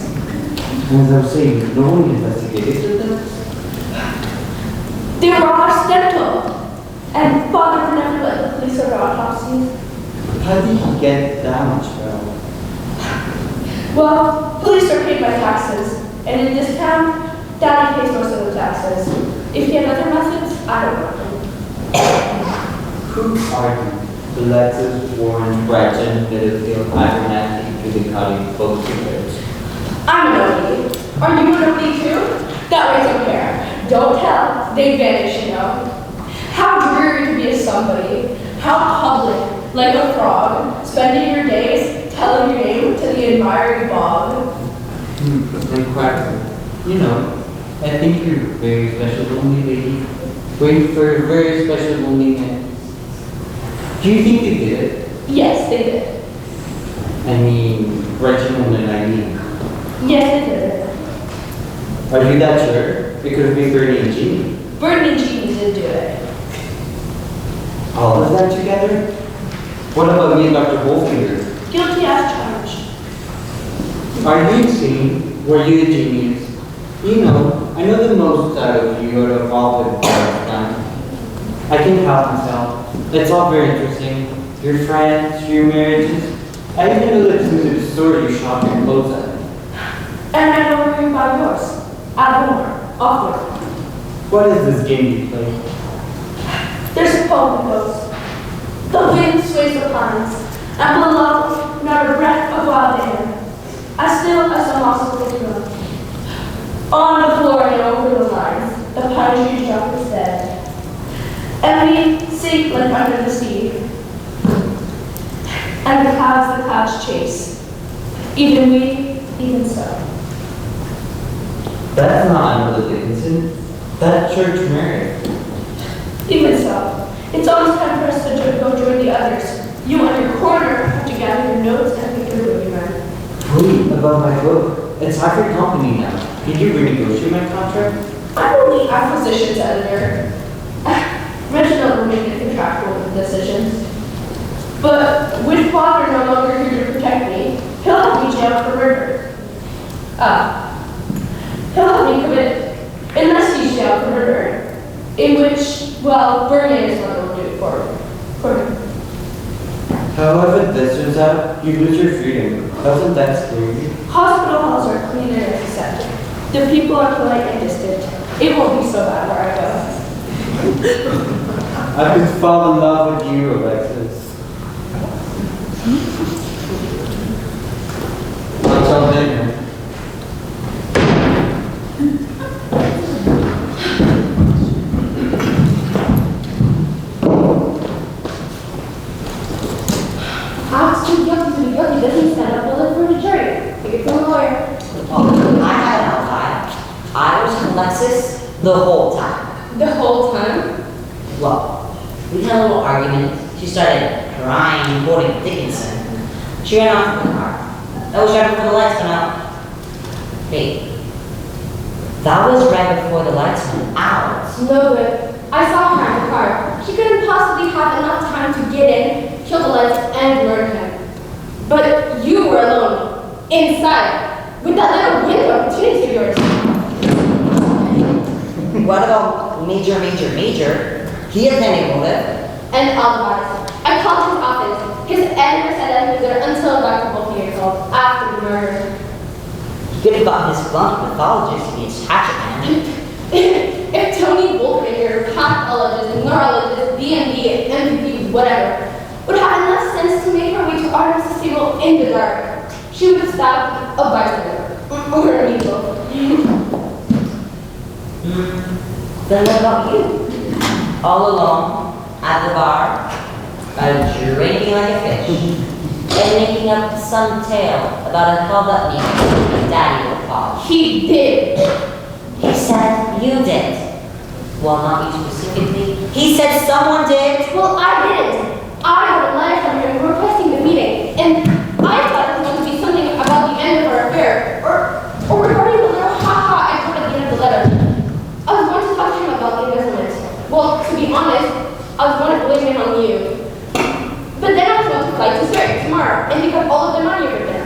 As I was saying, no one investigated that? They were all accidental. And father never let the police order autopsies. How did he get that much power? Well, police are paid by taxes. And in this town, Daddy pays most of the taxes. If he had other methods, I don't know. Who are you? Alexis, Warren, Gretchen, Middlefield, Abernathy, Julie Cotty, folks and theirs. I'm an OD. Are you an OD too? That way don't care. Don't tell. They vanish, you know. How dreary to be a somebody. How public, like a frog, spending your days telling your name to the admiring bog. Like Quacker. You know, I think you're a very special lonely lady. Waiting for a very special lonely man. Do you think they did it? Yes, they did. I mean, Reginald and Eileen. Yes, they did it. Are you that sure? It could have been Bernie and Jeannie. Bernie and Jeannie did do it. All of that together? What about me and Dr. Wolfinger? Guilty as charged. Are you insane? Were you a genius? You know, I know the most out of you out of all the done. I can help myself. It's all very interesting. Your friends, your marriages. I even know that this is a store you shop your clothes at. And I know where you buy yours. At home. Awkward. What is this game you play? There's a poem that goes, the wind sways the pines, and below not a breath of wild air, as still as the mosses that grow. On the floor and over the lines, the pine tree jump is dead. And we sink like under the sea. And the clouds chase. Even we, even so. That's not Emily Dickinson. That's Church Mary. Even so, it's almost time for us to go join the others. You on your corner have to gather your notes and pick your boogeyman. Wait, about my book. It's half your company now. Did you renegotiate my contract? I'm only acquisitions editor. Reginald will make the contractual decisions. But with father no longer here to protect me, he'll have me jailed for murder. He'll have me committed, unless he's jailed for murder. In which, well, Bernie is what will do it for him. However this turns out, you lose your freedom. Doesn't that scare you? Hospital halls are clean and accepted. The people are polite and distant. It won't be so bad where I go. I could fall in love with you, Alexis. Until dinner. Too guilty to be guilty doesn't stand up well for the jury. The whole time? Well, we had a little argument. She started crying, quoting Dickinson. She ran off in the car. That was right before the lights went out. Wait. That was right before the lights went out. No good. I saw her in the car. She couldn't possibly have enough time to get in, kill the lights, and murder him. But you were alone, inside, with that little window opportunity of yours. What about Major? He has any motive. And alibis. I called his office. His editor said that he was there until Dr. Wolfie had called after the murder. He could have gotten his flunk pathologist to be his hatchet man. If Tony Bullfinger, pathologist, neurologist, DMD, MVP, whatever, would have enough sense to make her way to Artemis' table in the dark, she would have stabbed a bartender. Or a needle. Then what about you? All alone, at the bar, drinking like a fish, and making up some tale about a held-up meeting Daddy would call. He did. He said you did. Well, not you specifically. He said someone did. Well, I didn't. I got a letter from him requesting the meeting, and I thought it was going to be something about the end of our affair, or regarding the little ha-ha I put at the end of the letter. I was going to talk to him about the embezzlement. Well, to be honest, I was going to blame it on you. But then I was going to fly to Zurich tomorrow and pick up all of the money over there.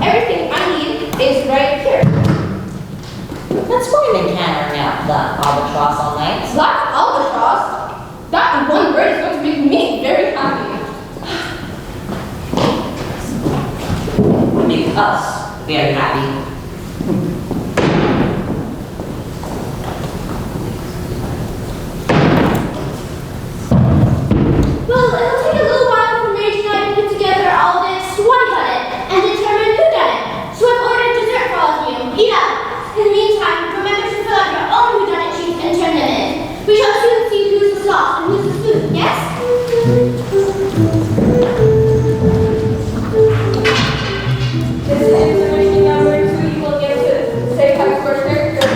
Everything I need is right here. That's why I've been hammering out the albatross all night. Black albatross? That one word is going to make me very happy. Make us very happy. Well, it'll take a little while for Mary and I to put together all this whodunnit and determine who done it. So I've ordered dessert for all of you. Eat up. In the meantime, remember to fill out your own whodunnit sheets and turn them in. We shall soon see who's the sauce and who's the food, yes? This is information number 2 equal get to say how first characters.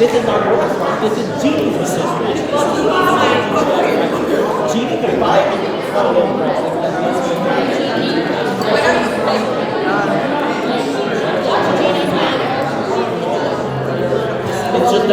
This is not your restaurant. This is Jeannie's restaurant. Jeannie can buy it. It's just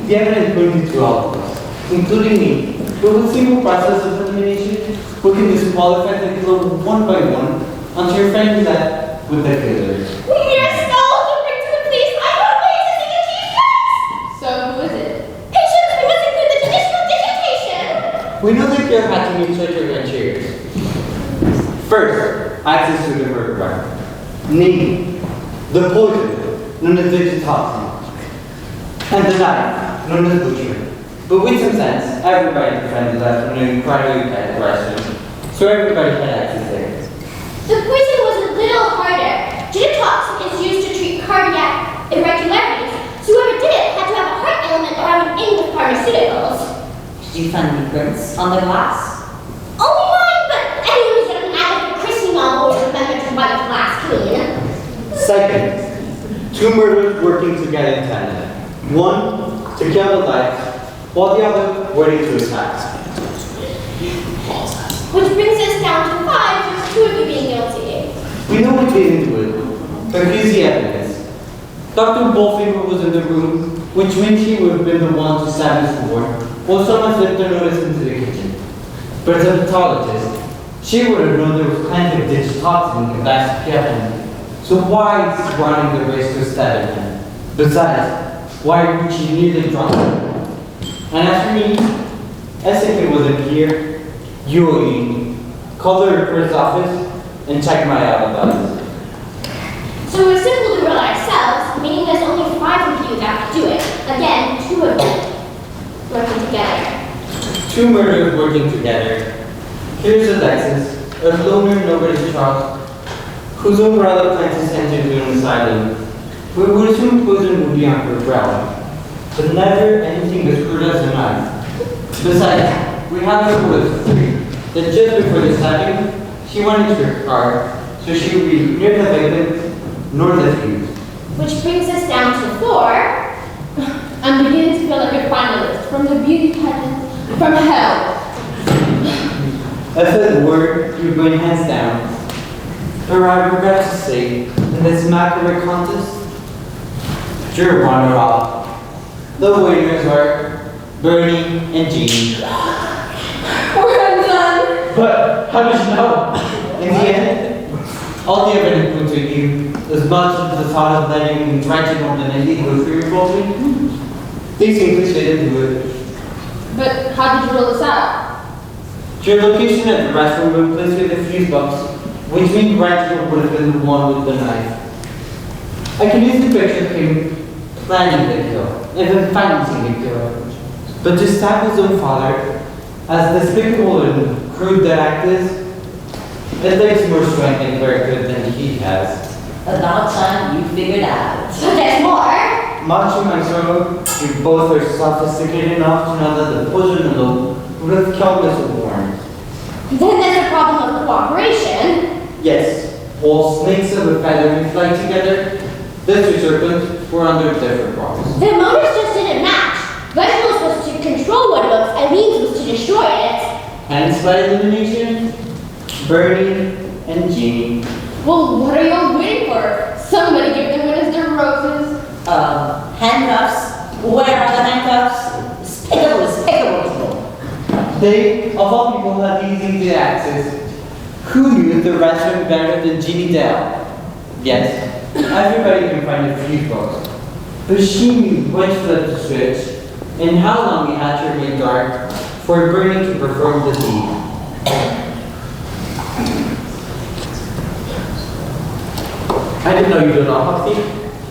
the evidence pointed to all of us, including me. But with simple process of elimination, we can disqualify the killer one by one until your friend is left with the killer. You're so bring to the police. I don't wait to see the chief's face. So who is it? Patients, we must include the judicial digitation. We know the killer had to meet such adventures. First, access to the murder weapon. Namely, the poison, known as digitoxin, and the knife, known as butcher. But with some sense, everybody defended us from an incredibly tight question, so everybody had access there. The poison was a little harder. Digitoxin is used to treat cardiac irregularities, so whoever did it had to have a heart element or have an in with pharmaceuticals. Did you find any prints on the glass? Only mine, but anyone who's got an avid Christmas novel will remember to wipe the glass clean. Second, two murderers working together in tandem. One to kill the life, while the other waiting to attack. Which brings us down to 5, with 2 of you being guilty. We know what they didn't do it, but here's the evidence. Dr. Bullfinger was in the room, which means he would have been the one to stab Miss Ward, while someone slipped their notice into the kitchen. But as a pathologist, she would have known there was plenty of digitoxin in the glass of Kevin. So why is he running the risk of stabbing him? Besides, why would she nearly drop him? And as for me, as if it wasn't here, you will need call the reporter's office and check my alibis. So we're simple to rule ourselves, meaning there's only 5 of you that could do it. Again, 2 of them working together. Two murderers working together. Here's Alexis, a loner nobody trusts, whose umbrella plans to send him to an asylum. We would assume poison would be on her brow, but never anything as crude as a knife. Besides, we have the bullets free, that just before the stabbing, she went into her car, so she would be near the victim, nor the fuse. Which brings us down to 4. I'm beginning to feel like a finalist from the beauty pageant from hell. I said the word, you bring hands down. Or I regret to say, in this macabre contest, you're runner-up. The winners are Bernie and Jean. We're done. But how did you know? In the end, all the evidence points to you, as much as the thought of letting drenching on the illegal free revolting. These English didn't do it. But how did you rule this out? Your location at the restroom room placed with the fuse box, which means Reginald would have been the one with the knife. I can use the picture of him planning the kill, and then financing the kill. But to stab his own father, as despicable and crude that act is, it takes more strength and character than he has. About time you figured out. So there's more. Much to my sorrow, you both are sophisticated enough to know that the poison alone would have killed Mr. Warren. Then there's a problem of cooperation. Yes, while snakes of a feather may fly together, this two serpents were under different rocks. Their motives just didn't match. Reginald's was to control what it was, and Lean's was to destroy it. Hence by elimination, Bernie and Jean. Well, what are y'all waiting for? Somebody give them winners their roses. Handcuffs. Where are the handcuffs? Despicable. They, of all people, had these easy access. Who knew the restaurant better than Jeannie Dale? Yes, everybody can find a few books. But she knew when to flip the switch, and how long it had to remain dark for Bernie to perform the deed. I didn't know you did an autopsy.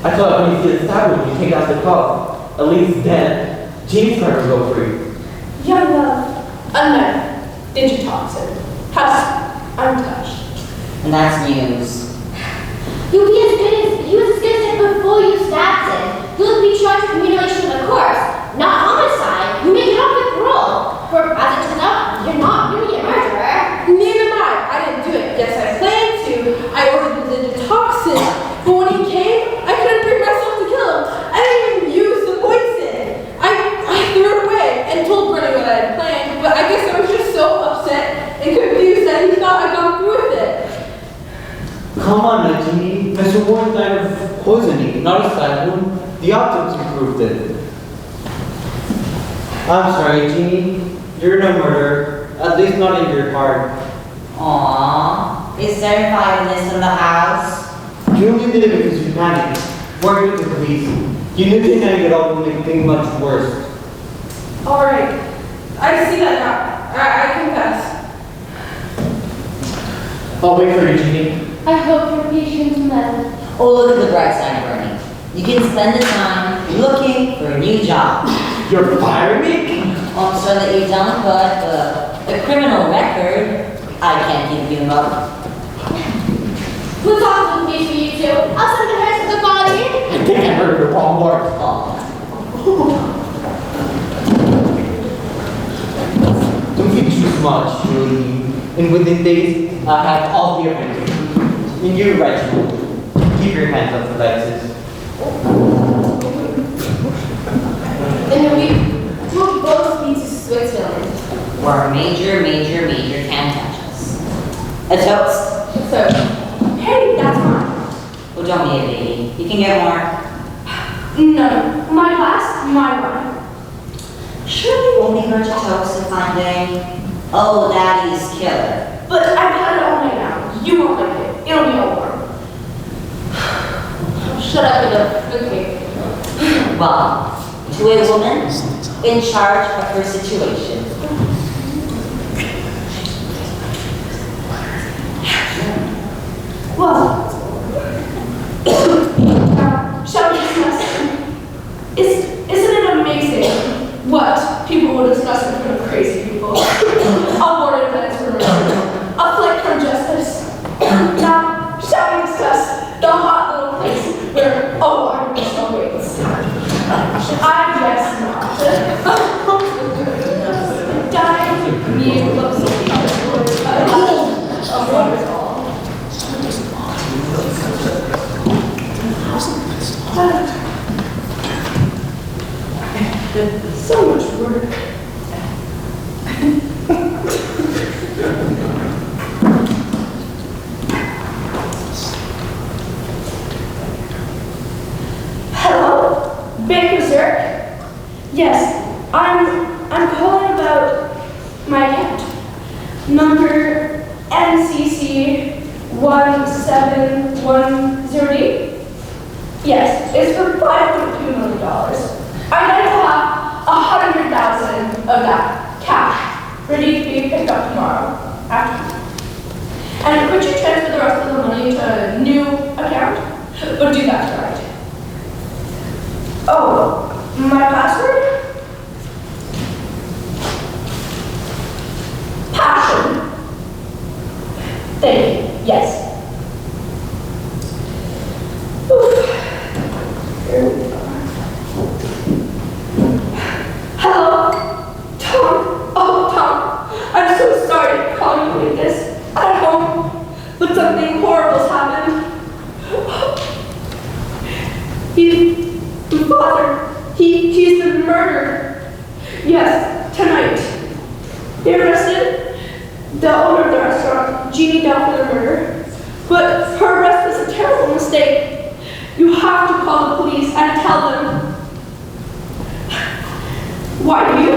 I thought when you see the stab, you take out the cuff. At least then, Jean's card will go free. Young love, unknown, digitoxin, husk, untouched. And that's news. He was as good as it before you stabbed him. He'll be charged with mutilation of the corpse, not homicide. You may get off with parole. For as it turns out, you're not really a murderer. Neither am I didn't do it. Yes, I planned to. I ordered the digitoxin. But when he came, I couldn't bring myself to kill him. I didn't even use the poison. I threw it away and told Bernie what I had planned. But I guess I was just so upset and confused that he thought I'd gone through with it. Come on, now, Jeannie. Mr. Warren died of poisoning, not a stab wound. The autopsy proved it. I'm sorry, Jeannie. You're no murderer. At least not in your heart. Aww. Is there violence in the house? You only did it because you panicked. Worked with the police. You knew they had it all would make things much worse. Alright. I see that now. I confess. I'll wait for you, Jeannie. I hope your patience met. Oh, look at the bright side, Bernie. You can spend the time looking for a new job. You're firing me? I'm sure that you've done but a criminal record. I can't keep you up. Who's off with me for you two? I'll send the rest of the body. I think I heard the wrong word. Don't be too much, Julie. And within days, I have all the evidence. And you, Reginald, keep your hands up for Alexis. In a week, we'll both be to Switzerland. Where major can't touch us. A toast. So, hey, that's mine. Well, don't be a baby. You can get more. No, my glass, my wine. Surely won't be hurt to toast if finding old Daddy's killer. But I've had it all night now. You won't like it. It'll be all warm. Shut up, enough. Okay. Well, to a woman in charge of her situation. Well, shall we discuss? Isn't it amazing what people will discuss in front of crazy people? Aborted events for murder, a flight from justice. Now, shall we discuss the hot little place where awareness awaits? I guess not. Dying, me looks of wonderful. So much work. Hello, Baker Zirk? Yes, I'm calling about my account. Number NCC 17108. Yes, it's for $5.2 million. I'd like to have 100,000 of that cash ready to be picked up tomorrow after. And could you transfer the rest of the money to a new account? But do that tonight. Oh, my password? Passion. Thank you. Yes. Hello? Tom? Oh, Tom. I'm so sorry to call you like this. At home. But something horrible's happened. He's been murdered. Yes, tonight. They arrested the owner of the restaurant, Jeannie, down for the murder. But her arrest was a terrible mistake. You have to call the police and tell them. Why do you?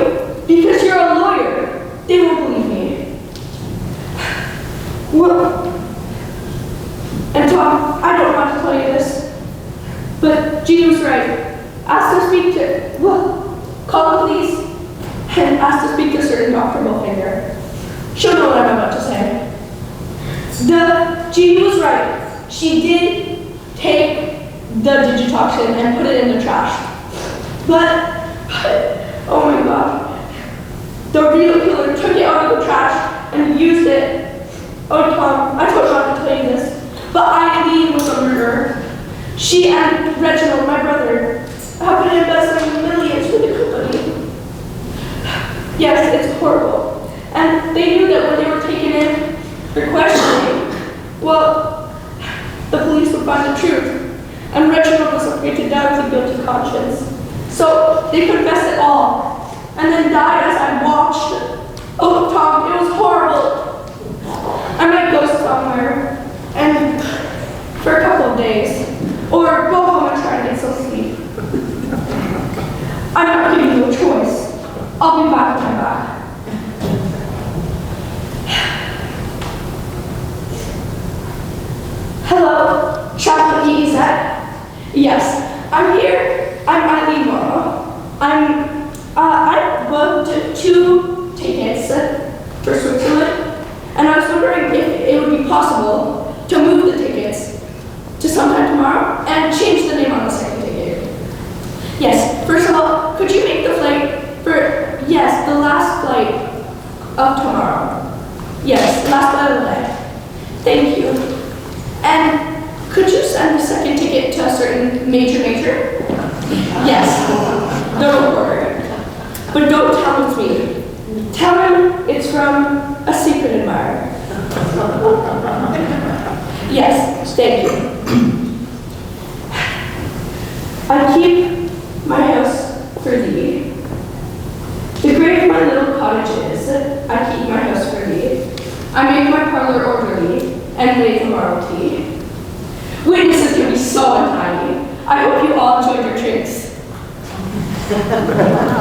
Because you're a lawyer. They won't believe me. Well, and Tom, I don't want to tell you this, but Jeannie was right. Ask to speak to, call the police and ask to speak to a certain Dr. Bullfinger. She'll know what I'm about to say. Jeannie was right. She did take the digitoxin and put it in the trash. But oh my God. The real killer took it out of the trash and used it. Oh, Tom, I told you not to tell you this, but Eileen was a murderer. She and Reginald, my brother, have been investing millions with the company. Yes, it's horrible. And they knew that when they were taken in for questioning, the police would find the truth. And Reginald was afraid to die with a guilty conscience. So they confessed it all, and then died as I watched. Oh, Tom, it was horrible. I might go somewhere, and for a couple of days, or go home and try and get some sleep. I'm not giving you a choice. of tomorrow. Yes, last Bible day. Thank you. And could you send a second ticket to a certain major? Yes, the reporter. But don't tell him it's me. Tell him it's from a secret admirer. Yes, thank you. I keep my house for thee. The grave my little cottage is, I keep my house for thee. I make my parlor orderly, and lay the morrow tea. Witnesses can be so untidy. I hope you all enjoyed your drinks. Okay.